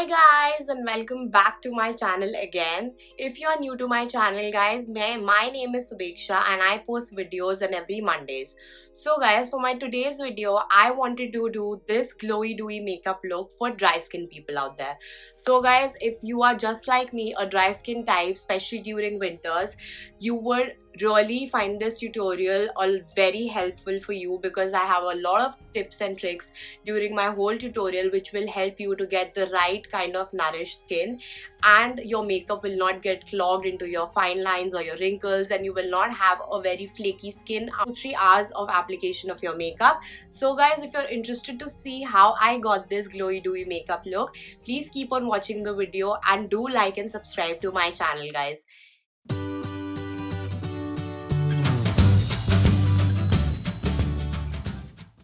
Hi guys and welcome back to my channel again. If you are new to my channel guys, my name is Shubheksha and I post videos on every Mondays. So guys, for my today's video, I wanted to do this glowy dewy makeup look for dry skin people out there. So guys, if you are just like me, a dry skin type, especially during winters, you would really find this tutorial very helpful for you because I have a lot of tips and tricks during my whole tutorial which will help you to get the right kind of nourished skin, and your makeup will not get clogged into your fine lines or your wrinkles, and you will not have a very flaky skin after 3 hours of application of your makeup. So guys, if you're interested to see how I got this glowy dewy makeup look, please keep on watching the video and do like and subscribe to my channel guys.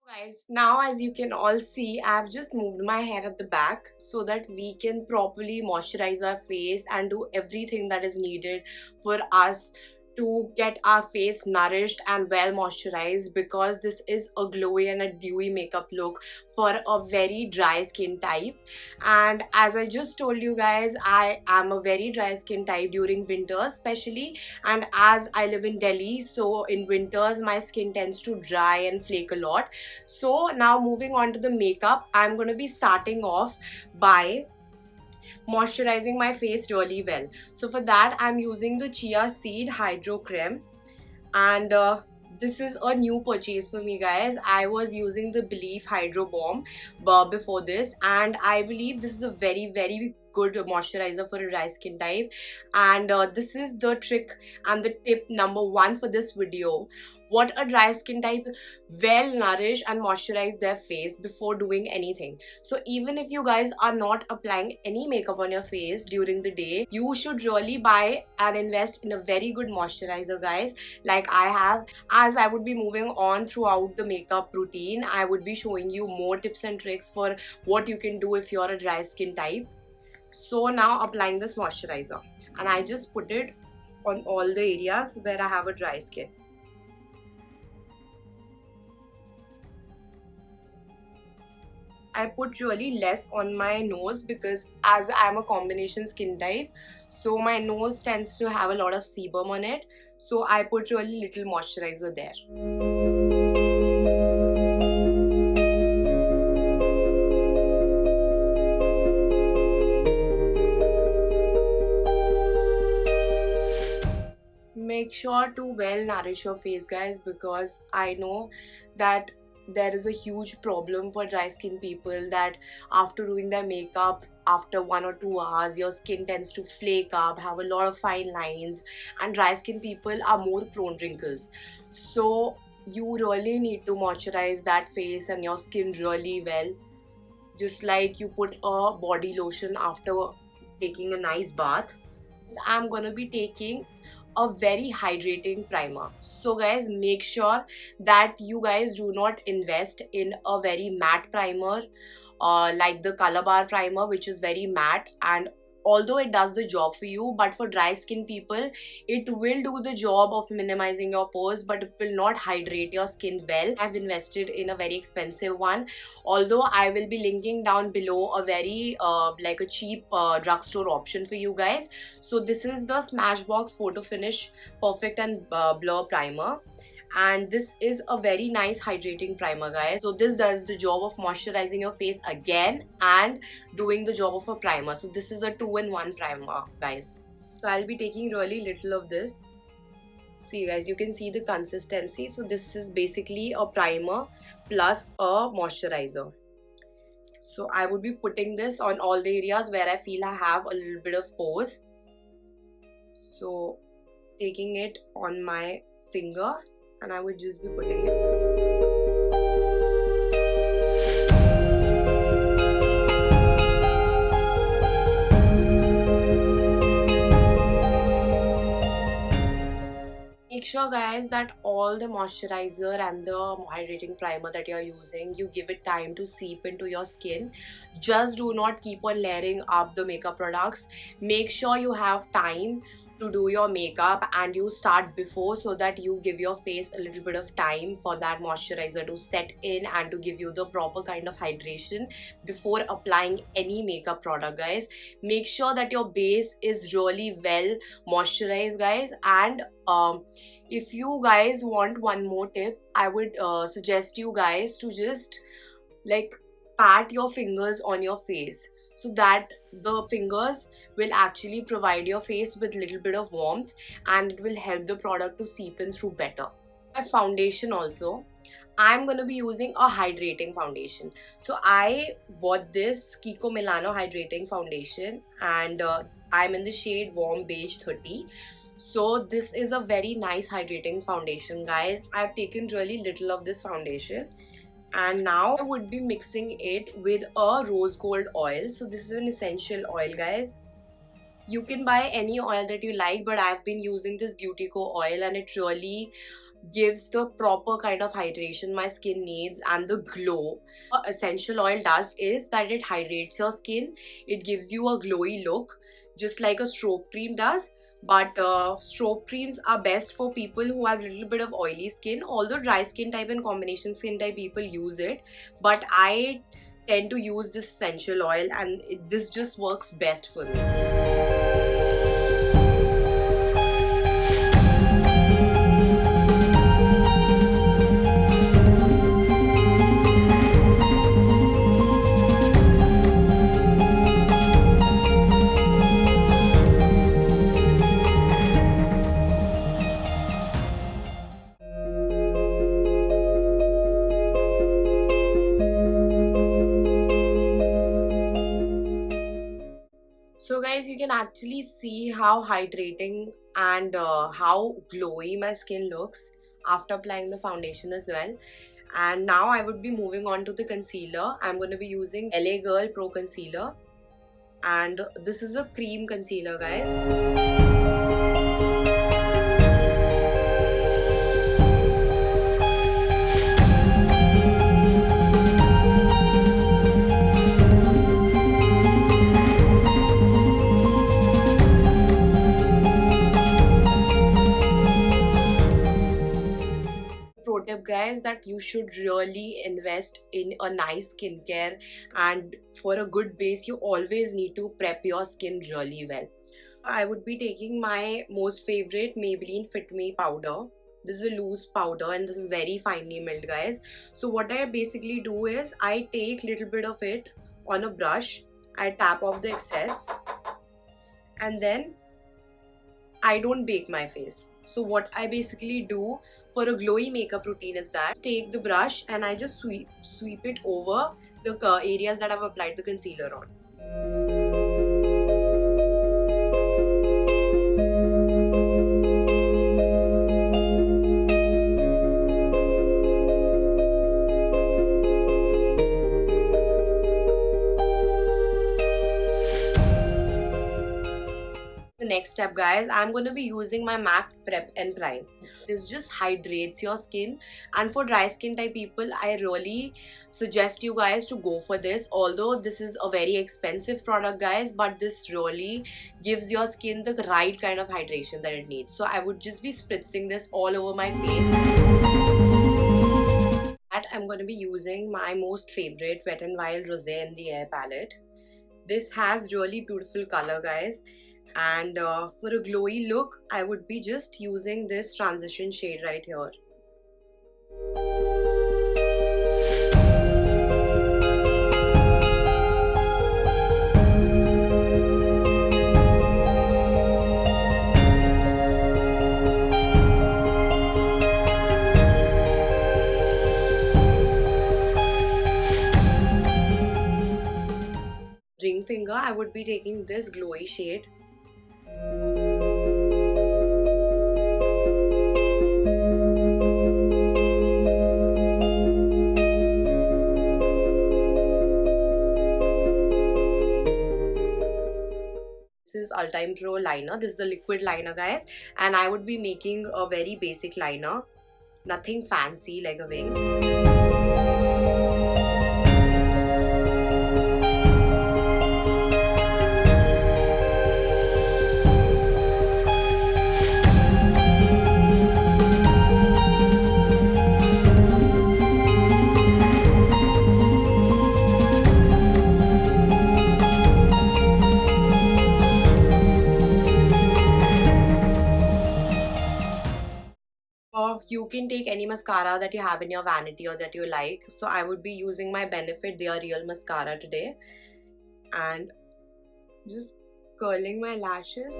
Guys, now as you can all see, I've just moved my hair at the back so that we can properly moisturize our face and do everything that is needed for us to get our face nourished and well moisturized, because this is a glowy and a dewy makeup look for a very dry skin type. And as I just told you guys, I am a very dry skin type during winters especially, and as I live in Delhi, so in winters my skin tends to dry and flake a lot. So now moving on to the makeup, I'm going to be starting off by moisturizing my face really well. So for that, I'm using the chia seed hydro creme, and this is a new purchase for me guys. I was using the Belief Hydro Balm before this, and I believe this is a very good moisturizer for a dry skin type. And this is the trick and the tip number 1 for this video: what a dry skin type well nourish and moisturize their face before doing anything. So even if you guys are not applying any makeup on your face during the day, you should really buy and invest in a very good moisturizer guys, like I have. As I would be moving on throughout the makeup routine, I would be showing you more tips and tricks for what you can do if you're a dry skin type. So now applying this moisturizer, and I just put it on all the areas where I have a dry skin. I put really less on my nose because as I'm a combination skin type, so my nose tends to have a lot of sebum on it, so I put really little moisturizer there. Make sure to well nourish your face guys, because I know that there is a huge problem for dry skin people that after doing their makeup, after 1 or 2 hours, your skin tends to flake up, have a lot of fine lines, and dry skin people are more prone to wrinkles. So you really need to moisturize that face and your skin really well, just like you put a body lotion after taking a nice bath. I'm gonna be taking a very hydrating primer. So guys, make sure that you guys do not invest in a very matte primer like the Color Bar primer, which is very matte, and although it does the job for you, but for dry skin people it will do the job of minimizing your pores, but it will not hydrate your skin well. I've invested in a very expensive one, although I will be linking down below a very like a cheap drugstore option for you guys. So this is the Smashbox Photo Finish Perfect and Blur Primer, and this is a very nice hydrating primer guys. So this does the job of moisturizing your face again and doing the job of a primer. So this is a 2-in-1 primer guys. So I'll be taking really little of this. See guys, you can see the consistency. So this is basically a primer plus a moisturizer. So I would be putting this on all the areas where I feel I have a little bit of pores. So taking it on my finger, and I would just be putting it. Make sure guys that all the moisturizer and the hydrating primer that you're using, you give it time to seep into your skin. Just do not keep on layering up the makeup products. Make sure you have time to do your makeup and you start before, so that you give your face a little bit of time for that moisturizer to set in and to give you the proper kind of hydration before applying any makeup product, guys. Make sure that your base is really well moisturized, guys. And if you guys want one more tip, I would suggest you guys to just like pat your fingers on your face, so that the fingers will actually provide your face with little bit of warmth and it will help the product to seep in through better. My foundation also, I'm gonna be using a hydrating foundation. So I bought this Kiko Hydrating Foundation, and I'm in the shade Warm Beige 30. So this is a very nice hydrating foundation, guys. I've taken really little of this foundation, and now I would be mixing it with a rose gold oil. So this is an essential oil, guys. You can buy any oil that you like, but I've been using this Beautyco oil and it really gives the proper kind of hydration my skin needs and the glow. What essential oil does is that it hydrates your skin. It gives you a glowy look, just like a stroke cream does. But stroke creams are best for people who have a little bit of oily skin, although dry skin type and combination skin type people use it. But I tend to use this essential oil, and this just works best for me. So guys, you can actually see how hydrating and how glowy my skin looks after applying the foundation as well. And now I would be moving on to the concealer. I'm going to be using LA Girl Pro Concealer, and this is a cream concealer, guys. Tip, guys, that you should really invest in a nice skincare, and for a good base you always need to prep your skin really well. I would be taking my most favorite Maybelline Fit Me powder. This is a loose powder and this is very finely milled, guys. So what I basically do is I take little bit of it on a brush, I tap off the excess, and then I don't bake my face. So what I basically do for a glowy makeup routine is that I take the brush and I just sweep it over the areas that I've applied the concealer on. The next step, guys, I'm going to be using my MAC Prep and Prime. This just hydrates your skin, and for dry skin type people I really suggest you guys to go for this. Although this is a very expensive product, guys, but this really gives your skin the right kind of hydration that it needs. So I would just be spritzing this all over my face. And I'm going to be using my most favorite Wet n Wild Rosé in the Air palette. This has really beautiful color, guys. And for a glowy look, I would be just using this transition shade right here. Ring finger, I would be taking this glowy shade. This is All-Time Pro liner. This is the liquid liner, guys, and I would be making a very basic liner, nothing fancy like a wing. you can take any mascara that you have in your vanity or that you like. So I would be using my Benefit They Are Real mascara today, and just curling my lashes.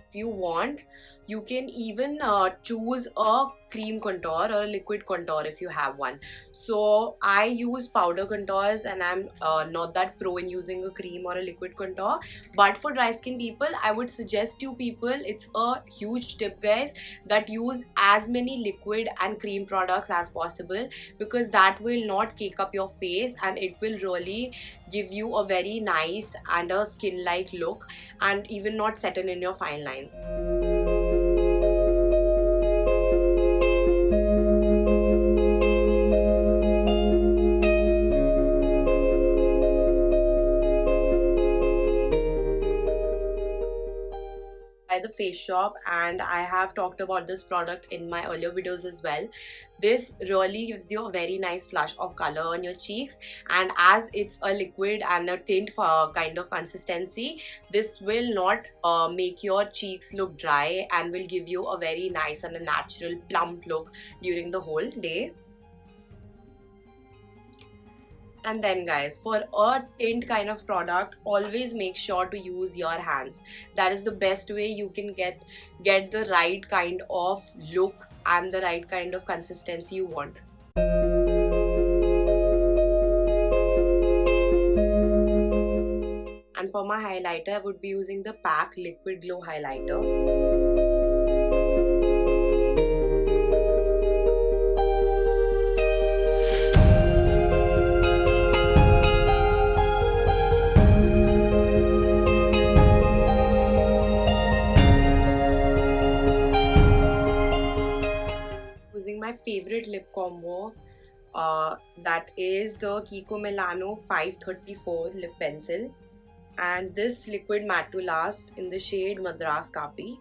If you want, you can even choose a cream contour or a liquid contour if you have one. So I use powder contours, and I'm not that pro in using a cream or a liquid contour. But for dry skin people, I would suggest you people, it's a huge tip guys, that use as many liquid and cream products as possible, because that will not cake up your face and it will really give you a very nice and a skin like look, and even not settle in your fine lines. By the Faceshop, and I have talked about this product in my earlier videos as well. This really gives you a very nice flush of color on your cheeks, and as it's a liquid and a tint kind of consistency, this will not make your cheeks look dry and will give you a very nice and a natural plump look during the whole day. And then guys, for a tint kind of product, always make sure to use your hands. That is the best way you can get the right kind of look and the right kind of consistency you want. And for my highlighter, I would be using the PAC Liquid Glow Highlighter. Using my favorite lip combo, that is the Kiko Milano 534 lip pencil, and this liquid matte to last in the shade Madras Kapi.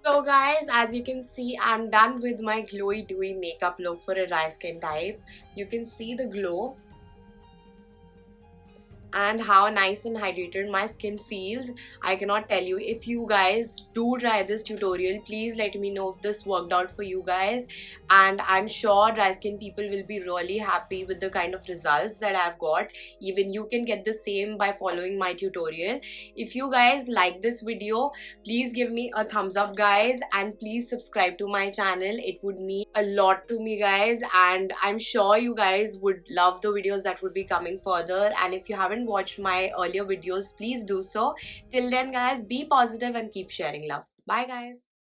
So guys, as you can see, I'm done with my glowy dewy makeup look for a dry skin type. You can see the glow and how nice and hydrated my skin feels. I cannot tell you. If you guys do try this tutorial, please let me know if this worked out for you guys, and I'm sure dry skin people will be really happy with the kind of results that I've got. Even you can get the same by following my tutorial. If you guys like this video, please give me a thumbs up guys, and please subscribe to my channel. It would mean a lot to me guys, and I'm sure you guys would love the videos that would be coming further. And if you haven't watched my earlier videos, please do so. Till then guys, be positive and keep sharing love. Bye guys.